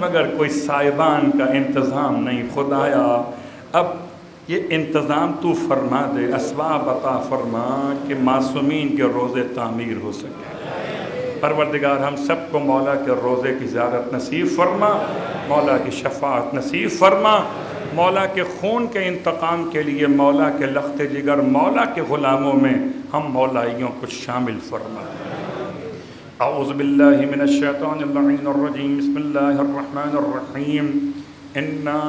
مگر کوئی سائبان کا انتظام نہیں۔ خدایا اب یہ انتظام تو فرما دے، اسباب عطا فرما کہ معصومین کے روزے تعمیر ہو سکے۔ پروردگار ہم سب کو مولا کے روزے کی زیارت نصیب فرما، مولا کی شفاعت نصیب فرما، مولا کے خون کے انتقام کے لیے مولا کے لخت جگر، مولا کے غلاموں میں ہم مولائیوں کو شامل فرما۔ اعوذ باللہ من الشیطان اللعین الرجیم، بسم اللہ الرحمن الرحیم۔ انا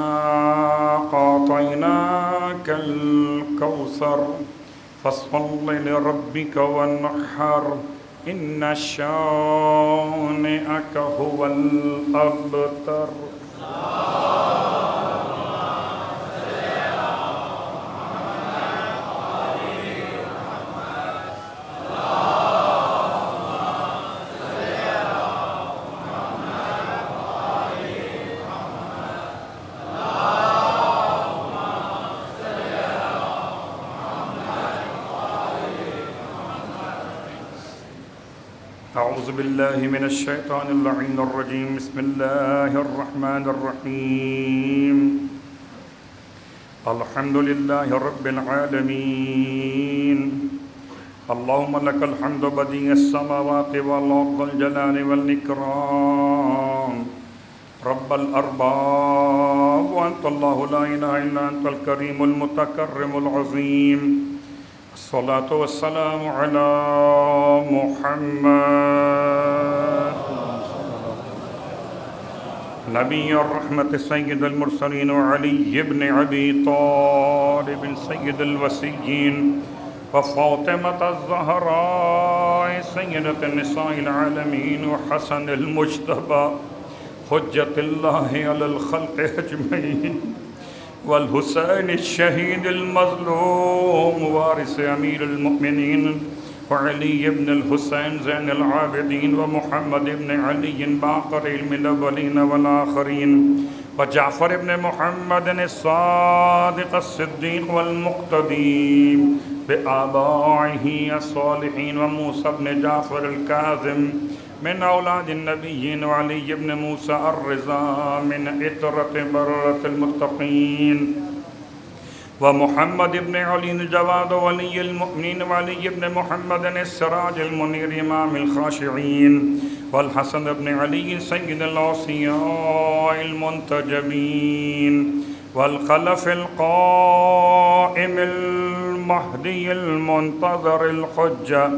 اعطیناک الکوثر فصل لربک وانحر ان شانئک هو الابتر۔ اعوذ باللہ من الشیطان اللعین الرجیم، بسم اللہ الرحمن الرحیم۔ الحمد للہ رب العالمین، اللہم لک الحمد بدیع السماوات والارض الجلال والاکرام، رب الارباب وانت اللہ لا الہ الا انت الکریم المتکرم العظیم۔ الصلاة والسلام على محمد نبي الرحمة سيد المرسلين وعلي بن أبي طالب سيد الوصيين وفاطمة الزهراء سيدة النساء العالمين وحسن المجتبى حجة الله على الخلق أجمعين والحسين الشهيد المظلوم وارث أمير المؤمنين وعلي بن الحسين زين العابدين ومحمد بن علي باقر من الأولين والآخرين وجعفر بن محمد الصادق الصديق والمقتدي بآبائه الصالحين وموسى بن جعفر الكاظم من أولاد النبيين وعلي بن موسى الرضا من إترة بررة المتقين ومحمد بن علي الجواد ولي المؤمنين وعلي بن محمد السراج المنير إمام الخاشعين والحسن بن علي سيد الأوصياء المنتجبين والخلف القائم المهدي المنتظر الحجة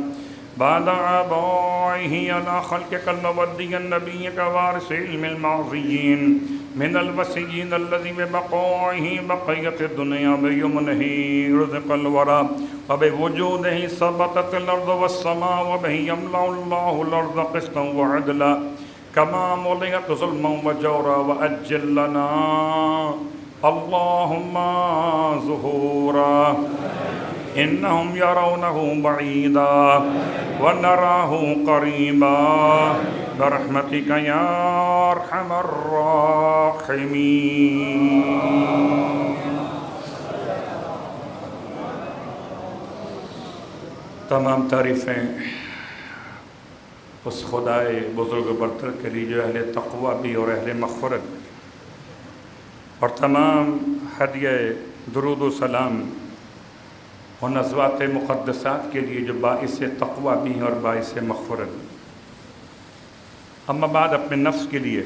بعد آبائه على خلقك المودي النبي كوارث علم المعصيين من الوسيين الذي ببقائه بقية الدنيا بيمنه رزق الورى وبوجوده ثبتت الأرض والسماء وبه يملأ الله الأرض قسطا وعدلا كما ملئت ظلما وجورا وأجل لنا اللهم ظهورا إنهم يرونه بعيدا ونراه قريبا برحمتك يا أرحم الراحمين. تمام تعریفیں اس خدائے بزرگ برتر کے لیے جو اہل تقوی بھی اور اہل مغفرت اور تمام ہدیہ درود و سلام اور نزوات مقدسات کے لیے جو باعث تقوی بھی ہیں اور باعث مغفرت. اما بعد اپنے نفس کے لیے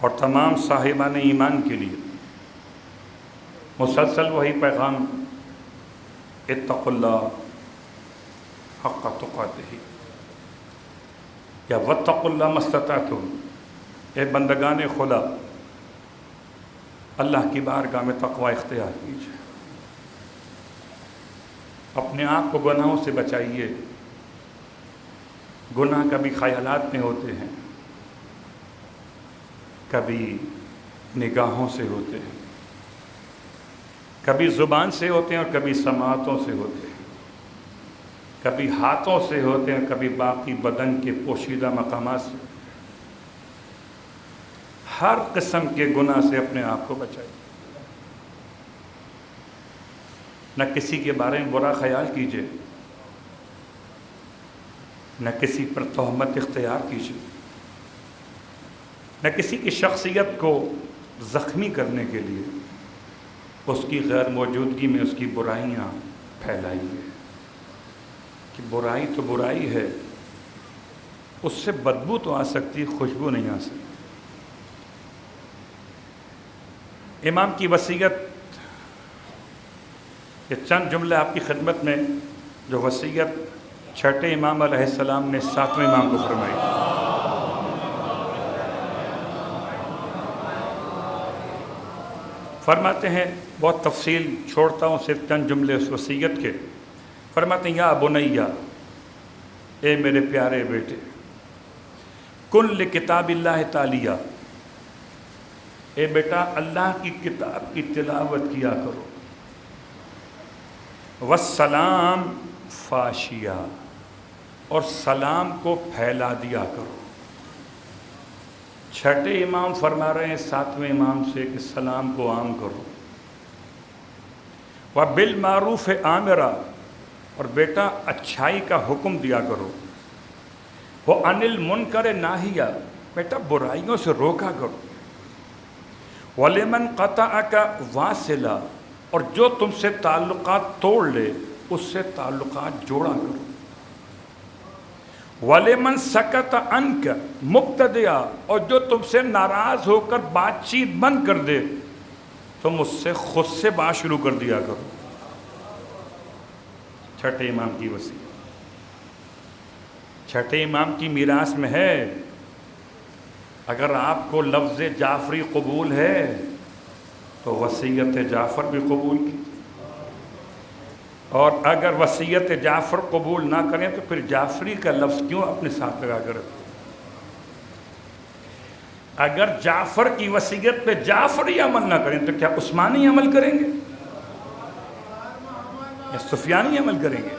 اور تمام صاحبان ایمان کے لیے مسلسل وہی پیغام اتقوا اللہ حق تقاتہ یا واتقوا اللہ ما استطعتم. اے بندگان خدا اللہ کی بارگاہ میں تقوی اختیار کیجیے، اپنے آپ کو گناہوں سے بچائیے. گناہ کبھی خیالات میں ہوتے ہیں، کبھی نگاہوں سے ہوتے ہیں، کبھی زبان سے ہوتے ہیں اور کبھی سماعتوں سے ہوتے ہیں، کبھی ہاتھوں سے ہوتے ہیں، کبھی باقی بدن کے پوشیدہ مقامات سے. ہر قسم کے گناہ سے اپنے آپ کو بچائیے. نہ کسی کے بارے میں برا خیال کیجیے، نہ کسی پر تہمت اختیار کیجیے، نہ کسی کی شخصیت کو زخمی کرنے کے لیے اس کی غیر موجودگی میں اس کی برائیاں پھیلائیے. کہ برائی تو برائی ہے، اس سے بدبو تو آ سکتی، خوشبو نہیں آ سکتی. امام کی وصیت، یہ چند جملے آپ کی خدمت میں جو وصیت چھٹے امام علیہ السلام نے ساتویں امام کو فرمائی. فرماتے ہیں، بہت تفصیل چھوڑتا ہوں، صرف چند جملے اس وصیت کے. فرماتے ہیں، یا بنیا، اے میرے پیارے بیٹے، کن لکتاب اللہ تعالیٰ، اے بیٹا اللہ کی کتاب کی تلاوت کیا کرو. والسلام فاشیا، اور سلام کو پھیلا دیا کرو. چھٹے امام فرما رہے ہیں ساتویں امام سے کہ سلام کو عام کرو. وبالمعروف آمرا، اور بیٹا اچھائی کا حکم دیا کرو. وعن المنکر ناہیا، بیٹا برائیوں سے روکا کرو. ولمن قطعک واصلا، اور جو تم سے تعلقات توڑ لے اس سے تعلقات جوڑا کرو. وَلِمَنْ سَكَتَ عَنْكَ مُبْتَدِعًا، اور جو تم سے ناراض ہو کر بات چیت بند کر دے تم اس سے خود سے بات شروع کر دیا کرو. چھٹے امام کی وصیت، چھٹے امام کی میراث میں ہے اگر آپ کو لفظ جعفری قبول ہے تو وصیت جعفر بھی قبول کی، اور اگر وصیت جعفر قبول نہ کریں تو پھر جعفری کا لفظ کیوں اپنے ساتھ لگا کر رکھیں؟ اگر جعفر کی وصیت پہ جعفری عمل نہ کریں تو کیا عثمانی عمل کریں گے یا سفیانی عمل کریں گے؟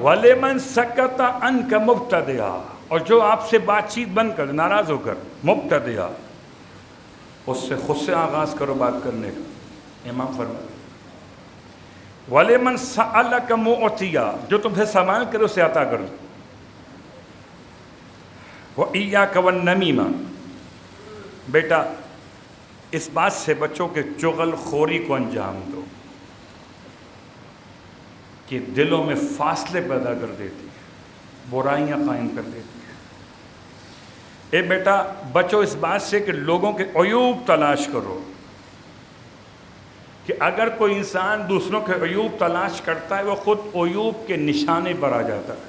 وَلِمَنْ سَكَتَ عَنْكَ مُبْتَدِعًا، اور جو آپ سے بات چیت بند کر ناراض ہو کر مبتدعا، اس سے خود سے آغاز کرو بات کرنے کا۔ امام فرمائے وَلِمَنْ سَأَلَكَ مُعْطِيًا، جو تم سے سوال کرے اسے عطا کر دو۔ وَإِيَّاكَ وَالنَّمِيمَةَ، بیٹا اس بات سے بچو کہ چغل خوری کو انجام دو کہ دلوں میں فاصلے پیدا کر دیتی ہے، برائیاں قائم کر دیتی ہے۔ اے بیٹا بچو اس بات سے کہ لوگوں کے عیوب تلاش کرو، کہ اگر کوئی انسان دوسروں کے عیوب تلاش کرتا ہے وہ خود عیوب کے نشانے پر آ جاتا ہے۔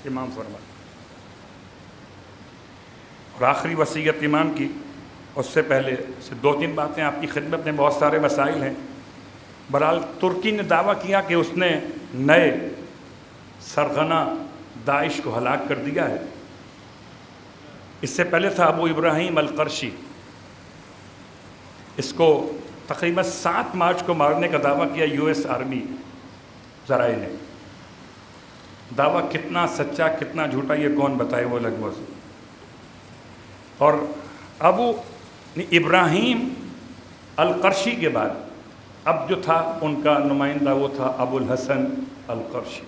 امام فرماتے اور آخری وصیت امام کی، اس سے پہلے سے دو تین باتیں آپ کی خدمت میں، بہت سارے مسائل ہیں۔ بہرحال ترکی نے دعویٰ کیا کہ اس نے نئے سرغنہ داعش کو ہلاک کر دیا ہے۔ اس سے پہلے تھا ابو ابراہیم القرشی، اس کو تقریباً 7 مارچ کو مارنے کا دعویٰ کیا یو ایس آرمی ذرائع نے۔ دعویٰ کتنا سچا کتنا جھوٹا یہ کون بتائے، وہ الگ موضوع۔ اور ابو ابراہیم القرشی کے بعد اب جو تھا ان کا نمائندہ وہ تھا ابو الحسن القرشی۔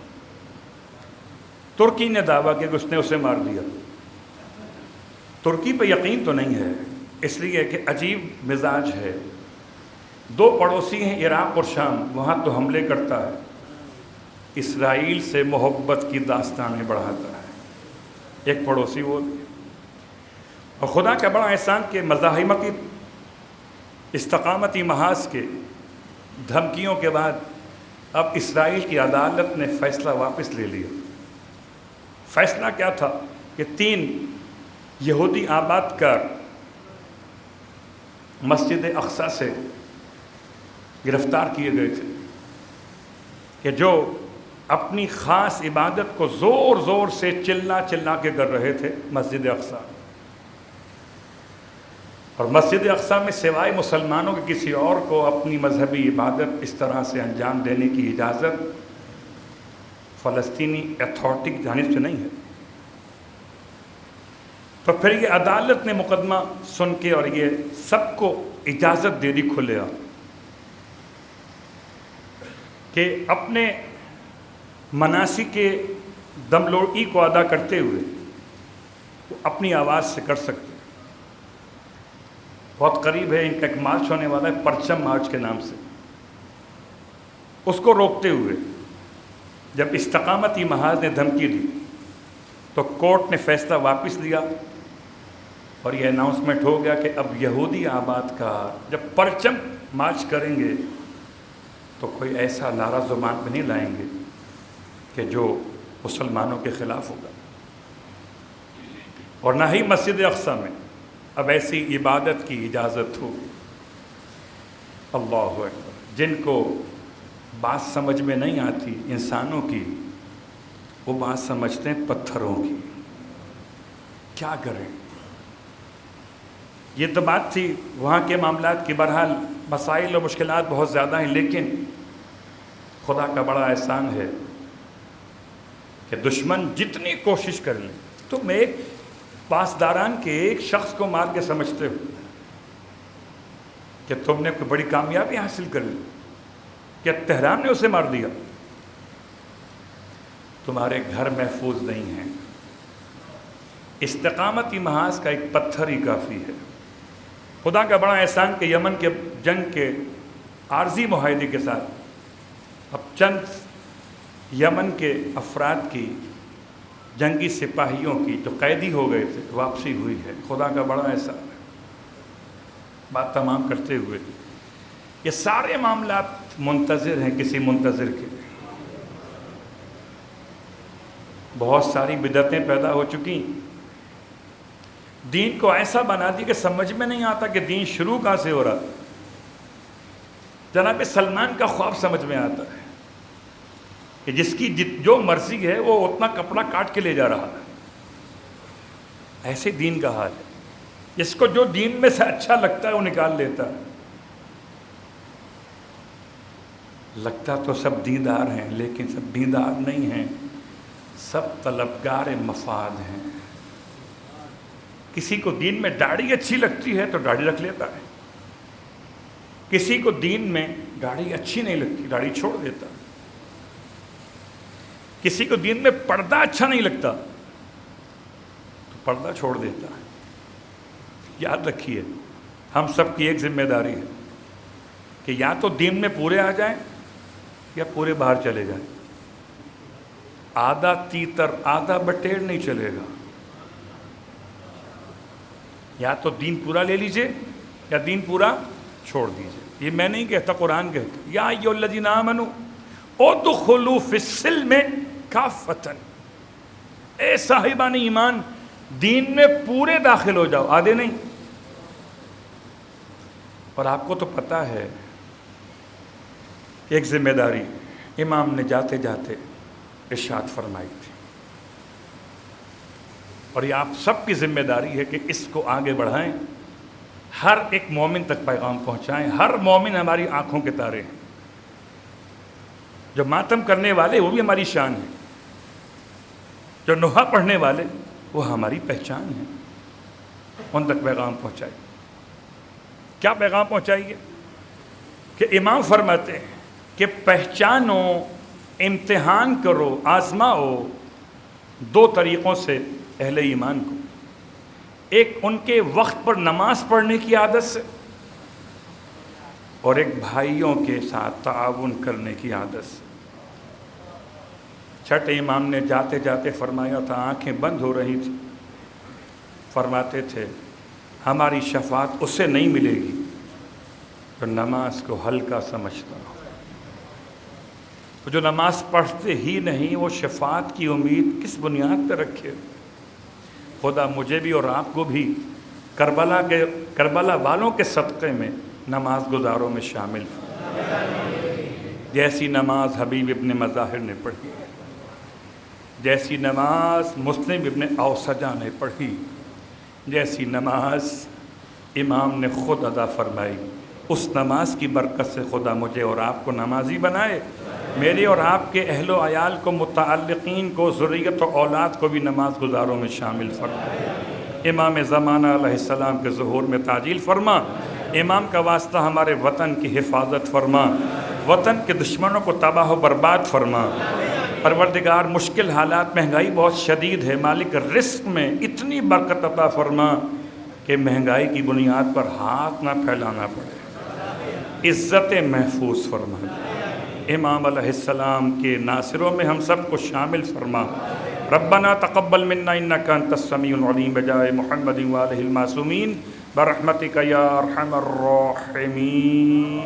ترکی نے دعویٰ کیا کہ اس نے اسے مار دیا۔ ترکی پہ یقین تو نہیں ہے، اس لیے کہ عجیب مزاج ہے۔ 2 پڑوسی ہیں عراق اور شام، وہاں تو حملے کرتا ہے، اسرائیل سے محبت کی داستانیں بڑھاتا ہے۔ ایک پڑوسی وہ، اور خدا کا بڑا احسان کہ مزاحمتی استقامتی محاذ کے دھمکیوں کے بعد اب اسرائیل کی عدالت نے فیصلہ واپس لے لیا۔ فیصلہ کیا تھا کہ 3 یہودی آباد کار مسجد اقصی سے گرفتار کیے گئے تھے کہ جو اپنی خاص عبادت کو زور زور سے چلا کے کر رہے تھے مسجد اقصی، اور مسجد اقصی میں سوائے مسلمانوں کے کسی اور کو اپنی مذہبی عبادت اس طرح سے انجام دینے کی اجازت فلسطینی اتھارٹی کی جانب سے نہیں ہے۔ تو پھر یہ عدالت نے مقدمہ سن کے اور یہ سب کو اجازت دے دی کھلے کہ اپنے مناسک کے دم لوڑی کو ادا کرتے ہوئے وہ اپنی آواز سے کر سکتے۔ بہت قریب ہے ان کا ایک مارچ ہونے والا ہے پرچم مارچ کے نام سے، اس کو روکتے ہوئے جب استقامتی محاذ نے دھمکی دی تو کورٹ نے فیصلہ واپس لیا اور یہ اناؤنسمنٹ ہو گیا کہ اب یہودی آباد کا جب پرچم مارچ کریں گے تو کوئی ایسا نعرہ زبان پہ نہیں لائیں گے کہ جو مسلمانوں کے خلاف ہوگا، اور نہ ہی مسجد اقصی میں اب ایسی عبادت کی اجازت ہو۔ اللہ اکبر۔ جن کو بات سمجھ میں نہیں آتی انسانوں کی، وہ بات سمجھتے ہیں پتھروں کی۔ کیا کریں؟ یہ تو بات تھی وہاں کے معاملات کی۔ بہرحال مسائل اور مشکلات بہت زیادہ ہیں، لیکن خدا کا بڑا احسان ہے کہ دشمن جتنی کوشش کر لیں، تم ایک پاسداران کے ایک شخص کو مار کے سمجھتے ہو کہ تم نے کوئی بڑی کامیابی حاصل کر لی، کہ تہران نے اسے مار دیا۔ تمہارے گھر محفوظ نہیں ہیں۔ استقامتی محاذ کا ایک پتھر ہی کافی ہے۔ خدا کا بڑا احسان کہ یمن کے جنگ کے عارضی معاہدے کے ساتھ اب چند یمن کے افراد کی، جنگی سپاہیوں کی جو قیدی ہو گئے تھے، واپسی ہوئی ہے۔ خدا کا بڑا احسان ہے۔ بات تمام کرتے ہوئے یہ سارے معاملات منتظر ہیں کسی منتظر کے، بہت ساری بدعتیں پیدا ہو چکی، دین کو ایسا بنا دی کہ سمجھ میں نہیں آتا کہ دین شروع کہاں سے ہو رہا۔ جناب سلمان کا خواب سمجھ میں آتا ہے کہ جس کی جو مرضی ہے وہ اتنا کپڑا کاٹ کے لے جا رہا ہے، ایسے دین کا حال ہے، جس کو جو دین میں سے اچھا لگتا ہے وہ نکال لیتا ہے۔ لگتا تو سب دیندار ہیں لیکن سب دیندار نہیں ہیں، سب طلبگار مفاد ہیں۔ کسی کو دین میں داڑھی اچھی لگتی ہے تو داڑھی رکھ لیتا ہے، کسی کو دین میں داڑھی اچھی نہیں لگتی داڑھی چھوڑ دیتا ہے، کسی کو دین میں پردہ اچھا نہیں لگتا تو پردہ چھوڑ دیتا ہے۔ یاد رکھیے ہم سب کی ایک ذمہ داری ہے کہ یا تو دین میں پورے آ جائیں یا پورے باہر چلے جائیں۔ آدھا تیتر آدھا بٹیر نہیں چلے گا، یا تو دین پورا لے لیجئے یا دین پورا چھوڑ دیجئے۔ یہ میں نہیں کہتا، قرآن کہتا یا ایھا الذین آمنوا ادخلوا فی السلم کافۃ، اے صاحبان ایمان دین میں پورے داخل ہو جاؤ، آدھے نہیں۔ اور آپ کو تو پتہ ہے ایک ذمہ داری امام نے جاتے جاتے ارشاد فرمائی تھی، اور یہ آپ سب کی ذمہ داری ہے کہ اس کو آگے بڑھائیں، ہر ایک مومن تک پیغام پہنچائیں۔ ہر مومن ہماری آنکھوں کے تارے ہیں، جو ماتم کرنے والے وہ بھی ہماری شان ہے، جو نوحہ پڑھنے والے وہ ہماری پہچان ہے، ان تک پیغام پہنچائیں۔ کیا پیغام پہنچائیے کہ امام فرماتے ہیں کہ پہچانو، امتحان کرو، آزماؤ دو طریقوں سے اہل ایمان کو، ایک ان کے وقت پر نماز پڑھنے کی عادت سے، اور ایک بھائیوں کے ساتھ تعاون کرنے کی عادت سے۔ چھٹے امام نے جاتے جاتے فرمایا تھا، آنکھیں بند ہو رہی تھی، فرماتے تھے ہماری شفاعت اس سے نہیں ملے گی جو نماز کو ہلکا سمجھتا ہو، جو نماز پڑھتے ہی نہیں وہ شفاعت کی امید کس بنیاد پہ رکھے۔ خدا مجھے بھی اور آپ کو بھی کربلا والوں کے صدقے میں نماز گزاروں میں شامل جیسی نماز حبیب ابن مظاہر نے پڑھی، جیسی نماز مسلم ابن اوسجہ نے پڑھی، جیسی نماز امام نے خود ادا فرمائی، اس نماز کی برکت سے خدا مجھے اور آپ کو نمازی بنائے، میرے اور آپ کے اہل و عیال کو، متعلقین کو، ذریت و اولاد کو بھی نماز گزاروں میں شامل فرما۔ امام زمانہ علیہ السلام کے ظہور میں تعجیل فرما، امام کا واسطہ ہمارے وطن کی حفاظت فرما، وطن کے دشمنوں کو تباہ و برباد فرما۔ پروردگار مشکل حالات، مہنگائی بہت شدید ہے، مالک رزق میں اتنی برکت عطا فرما کہ مہنگائی کی بنیاد پر ہاتھ نہ پھیلانا پڑے، عزت محفوظ فرما۔ امام علیہ السلام کے ناصروں میں ہم سب کو شامل فرما۔ ربنا تقبل منا انک انت السمیع العلیم بجائے محمد وآلہ المعصومین برحمتک یا ارحم الراحمین۔